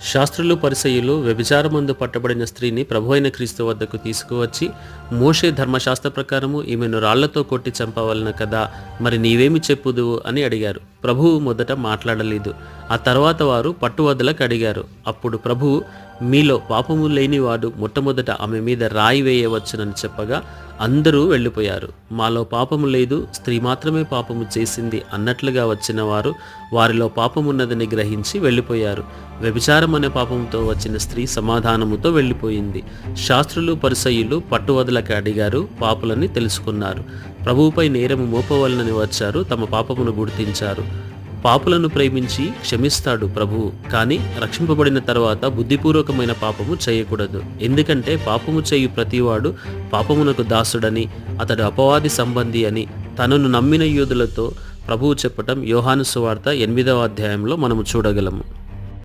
శాస్త్రులు పరిసయ్యులు వ్యభిచారమందు పట్టబడిన స్త్రీని ప్రభువైన క్రీస్తు వద్దకు తీసుకువచ్చి, మోషే ధర్మశాస్త్ర ప్రకారము ఈమెను రాళ్లతో కొట్టి చంపవలెను కదా, మరి నీవేమి చెప్పుదువు అని అడిగారు. ప్రభువు మొదట మాట్లాడలేదు. ఆ తర్వాత వారు పట్టువదలకు అడిగారు. అప్పుడు ప్రభువు, మీలో పాపము లేనివాడు మొట్టమొదట ఆమె మీద రాయి వేయవచ్చునని చెప్పగా అందరూ వెళ్ళిపోయారు. మాలో పాపము లేదు, స్త్రీ మాత్రమే పాపము చేసింది అన్నట్లుగా వచ్చిన వారు వారిలో పాపమున్నదని గ్రహించి వెళ్ళిపోయారు. వ్యభిచారం అనే పాపంతో వచ్చిన స్త్రీ సమాధానముతో వెళ్ళిపోయింది. శాస్త్రులు పరిసయ్యులు పట్టువదలకు అడిగారు, పాపులని తెలుసుకున్నారు. ప్రభువుపై నేరము మోపవలనని వచ్చారు, తమ పాపమును గుర్తించారు. పాపులను ప్రేమించి క్షమిస్తాడు ప్రభువు, కానీ రక్షింపబడిన తర్వాత బుద్ధిపూర్వకమైన పాపము చేయకూడదు. ఎందుకంటే పాపము చేయు ప్రతివాడు పాపమునకు దాసుడని, అతడు అపవాది సంబంధి అని తనను నమ్మిన యూదులతో ప్రభువు చెప్పటం యోహాను సువార్త 8వ అధ్యాయంలో మనము చూడగలము.